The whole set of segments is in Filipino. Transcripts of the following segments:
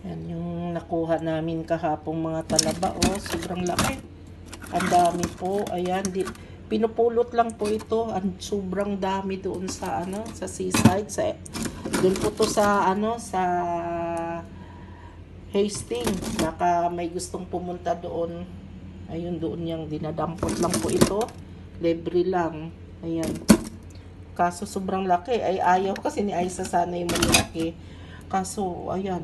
Yan yung nakuha namin kahapong mga talaba. Oh, sobrang laki. Ang dami po. Ayan, pinupulot lang po ito. Ang sobrang dami doon sa sa seaside. Doon po to sa sa Hastings. Baka may gustong pumunta doon. Ayun, doon yung dinadampot lang po ito. Libre lang. Ayan. Kaso sobrang laki. Ay ayaw kasi ni Aisa sana yung malaki. Kaso, ayan.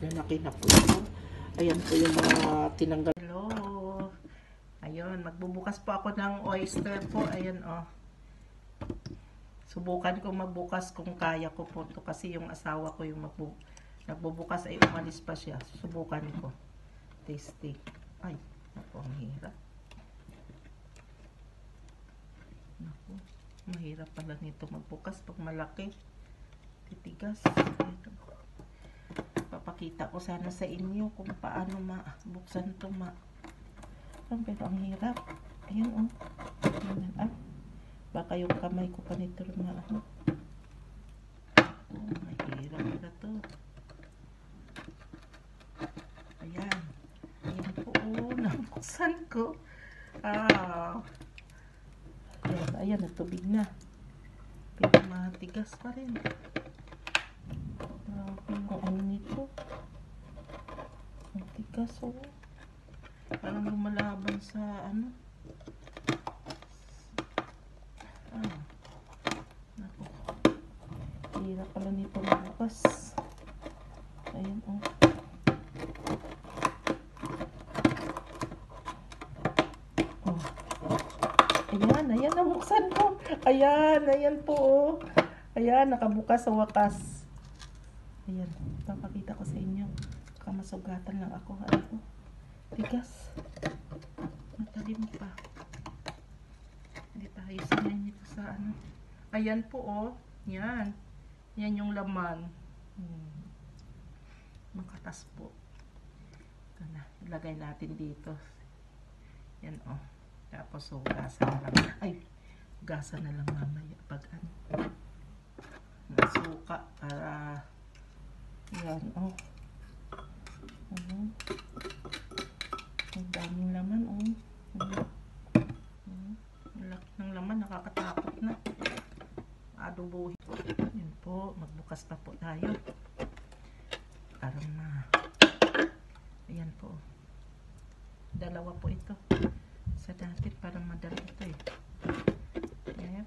Lalaki na po ito. Ayan po yung mga tinanggal. Hello. Ayun, magbubukas po ako ng oyster po. Ayan, oh. Subukan ko magbukas kung kaya ko po ito. Kasi yung asawa ko yung nagbubukas ay umalis pa siya. Subukan ko. Tasty. Ay, naku, ang hirap. Naku, mahirap pala nito magbukas pag malaki. Titigas. Ito. Papakita ko sana sa inyo kung paano mabuksan ito pero ang hirap. Ayan, oh. Ay, baka yung kamay ko pa nito oh, mahirap na to. Ayan. Ayan po, oh, nabuksan ko. Ayan, natubig na. Pero matigas pa rin. Ano nito? Matigas, oh. Parang lumalaban sa naku. Hirap pala nito mabukas. Ayan, oh. Ayan, nabuksan ko. Ayan po, oh. Ayan, nakabukas sa wakas. Ayan, papakita ko sa inyo. Kamasugatan lang ako. Ano po? Tigas. Matalim pa. Hindi tayo sanay nito sa Ayan po, oh. Yan. Yan yung laman. Makatas po. Ito na. Ilagay natin dito. Yan, oh. Tapos, hugasan na lang. Ay, hugasan na lang mamaya pag nasuka para yan, oh. Ang daming laman, oh. Laki ng laman, nakakatakot na. Adobohin. Yan po, magbukas pa po tayo. Parang ayan po. Dalawa po ito. Sa dati, parang madali ito eh. Ayan.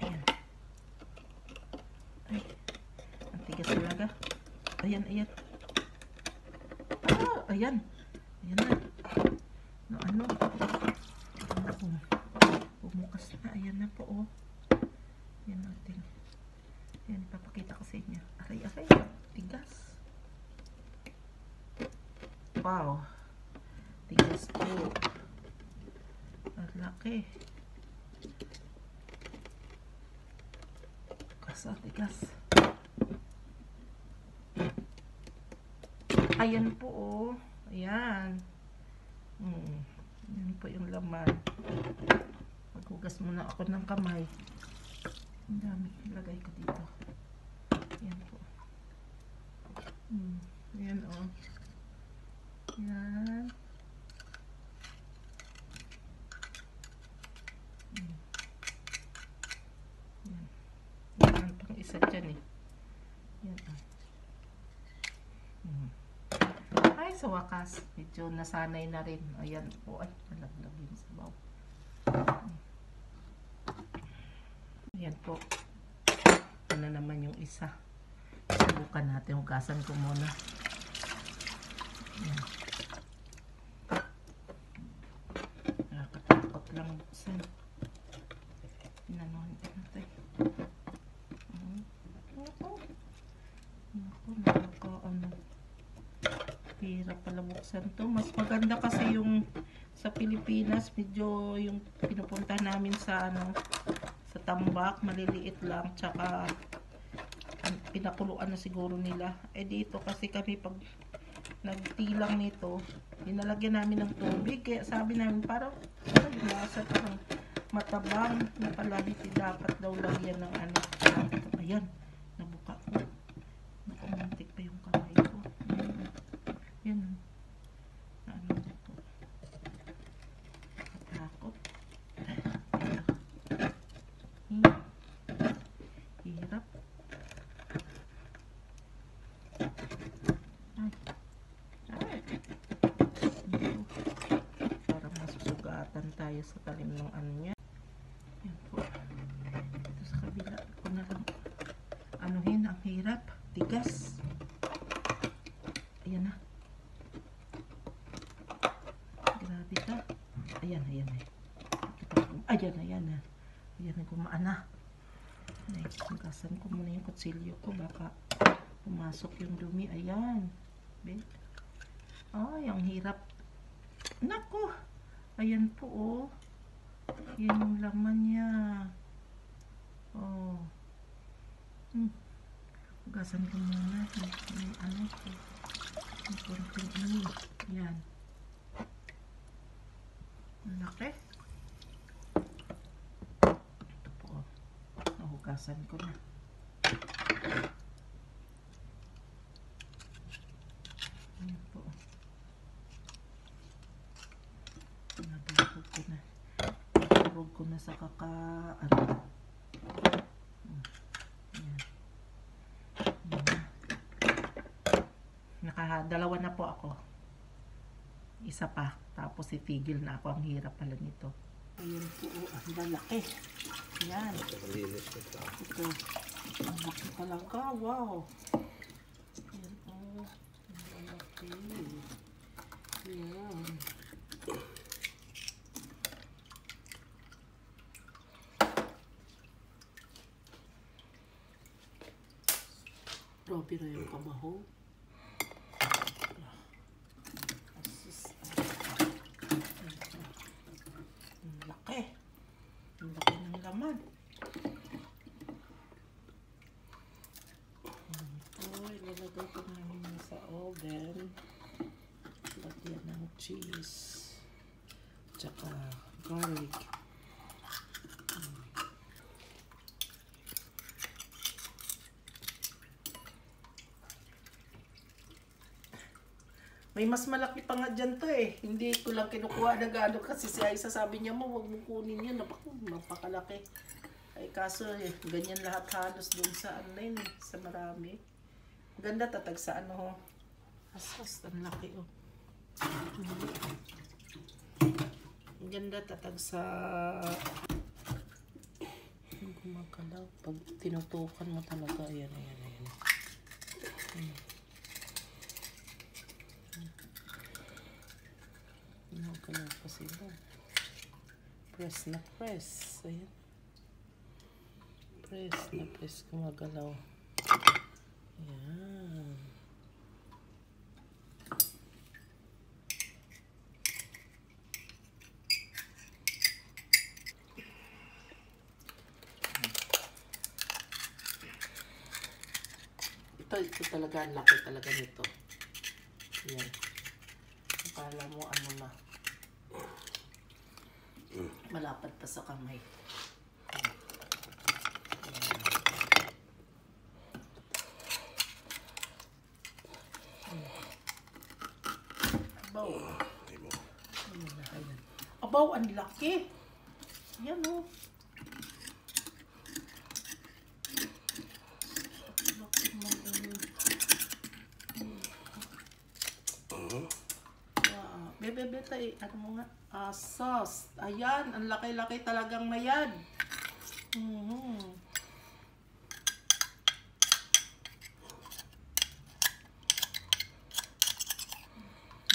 Ayan. Ay, ang tigas talaga. Ayan. Ayan. Ayan na. Bumukas na. Ayan na po, oh. Ayan natin. Ayan, papakita ko sa inyo. Aray. Tigas. Wow. Tigas po. Ang laki. Tigas. Ayan po, oh. Ayan. Ayan po yung laman. Maghugas muna ako ng kamay. Ang dami. Ilagay ko dito. Ayan po. Ayan, oh. Ayan. Ayan. Ayan pang isa dyan, eh. Ayan, oh. Ay, sa wakas, medyo nasanay na rin. Ayan po, ay, nalaglag yun sa baw. Ayan po. Ano naman yung isa. Subukan natin, hugasan ko muna. Ayan. Nakakatakot lang buksan. Inanuhan ko natin. Hirap pala buksan to. Mas maganda kasi yung sa Pilipinas, medyo yung pinupunta namin sa sa tambak, maliliit lang, tsaka pinakuluan na siguro nila. Eh dito kasi kami pag nagtilang nito, inalagyan namin ng tubig, kaya sabi namin parang matabang na pala, hindi dapat daw lagyan ng Ayan, nabuka ko. Nakumantik pa yung kamay. tayo sa talim ng ano niya. Yan po. Ito sa kabila ko na lang. Anuhin, ang hirap. Tigas. Ayan na. Grabe ka. Ayan, ayan na. Ayan, ayan na. Ayan na, gumaan na. Hugasan ko muna yung kutsilyo ko. Baka pumasok yung dumi. Ayan. Ay, ang hirap. Naku! Ayan po, oh. Yan yung laman niya. Oh. Hugasan ko muna. May ano ko. May konting ini. Yan. Ang laki. Ito po, oh. Nahugasan ko na. Ayan po. Nadurog ko na. Nadurog ko na sa ano. Ayan. Nakadalawa na po ako. Isa pa. Tapos itigil na ako. Ang hirap pala nito. Ayan po. Ang lalaki. Ayan. Ito. Ang laki talaga. Wow. Ayan po. Ang lalaki. Ayan. Grabe na yung kabaho. Ang laki. Ang laki ng laman. Ito, ilalagay ko namin sa oven. Lagyan ng cheese. Tsaka garlic. May mas malaki pa nga dyan to eh. Hindi ko lang kinukuha na gano kasi si Aisa sabi niya mo, huwag mo kunin yan. Napakalaki. Ay kaso eh, ganyan lahat halos dun sa online eh, sa marami. Ganda tatag sa ano ho. Asas, ang laki oh. Ganda tatag sa gumagalaw. Pag tinutukan mo talaga, ayan, ayan, ayan. Gumagalaw pa sila. Press na press. Ayan. Press na press. Gumagalaw. Ayan. Ito talaga, ang laki talaga nito. Ayan. Akala mo ano na. Malapad pa sa kamay. Abaw. Abaw, ang laki. Yan o. Bebe, tay, ano mo nga? Sauce. Ayan, ang laki-laki talagang na yan.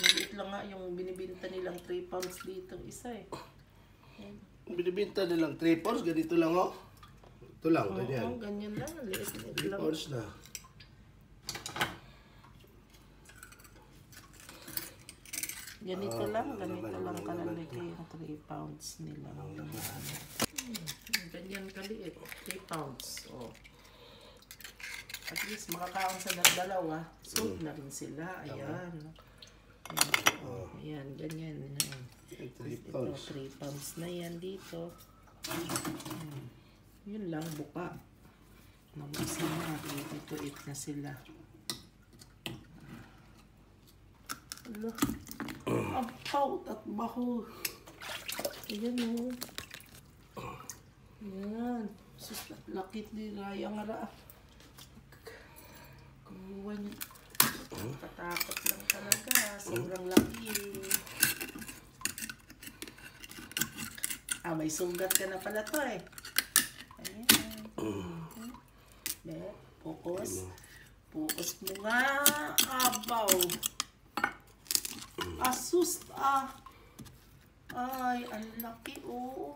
Maliit lang nga yung binibinta nilang 3 pounds dito isa eh. Ayan. Binibinta nilang 3 pounds, ganito lang oh. Ito lang, ganyan. Oo, ganyan lang. Liit 3 lang. pounds na. Ganito lang kalalaki yung 3 pounds nila. Ganyan kaliit, 3 pounds. Oh. At least makakaon sa dalawa, sold na rin sila. Ayan. Ayan, ganyan. 3 pounds. Ito, 3 pounds na yan dito. Yun lang, buka. Nabuksan na, ito na sila. Ano? Ang paut at baho. Ayan o. Ayan. Sus, lakit ni Raya nga ra. Kuha niya. Katakot lang talaga. Sobrang laki. may sugat ka na pala to eh. Ayan. Be, focus. Focus mo nga. Abaw. Asus ah. Ay, ang laki oh.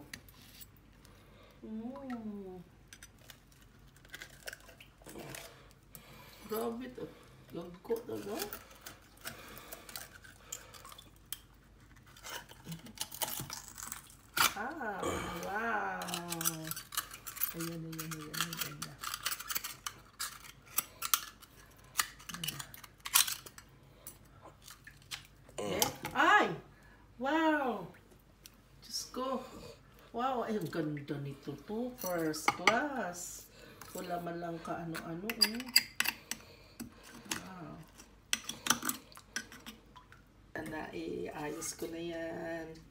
Grabe to. Gagko talaga. Ah, wow. Ayan. Ang ganda. Ay! Wow! Diyos ko. Wow, ay, ang ganda nito to. First class. Wala man lang ka ano-ano eh. Wow. Ayos ko na yan.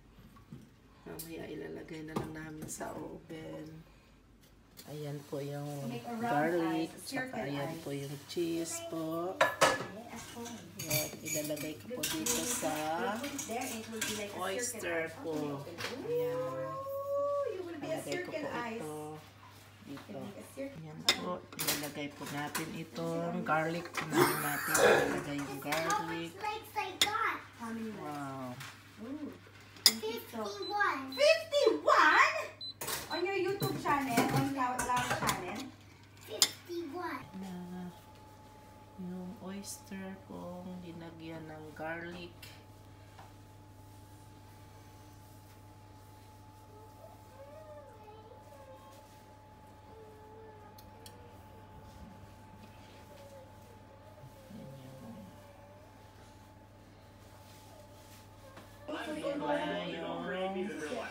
Mamaya ilalagay na lang namin sa oven. Ayan po yung garlic. Saka ayan po yung cheese po. Ayan, ilalagay ko po dito sa oyster po. Ayan. Ilalagay ko po ito dito. Ayan po. Ilalagay po natin itong garlic. Unahin natin. Ilalagay yung garlic. Wow. 51. 51? On your YouTube channel, on Loud channel? 51. Na yung oyster kong linagyan ng garlic.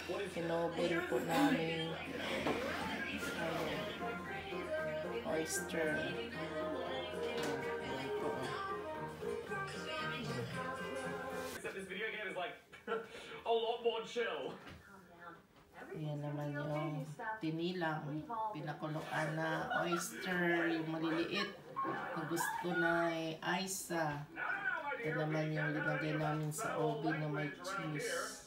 Yung kinobel po namin oyster. Ayan po. Except this video game is like a lot more chill. Ayan naman yung tinilang, pinakuluan na oyster, yung maliliit na gusto na Isa. Ito naman yung linagay namin sa oven na may cheese.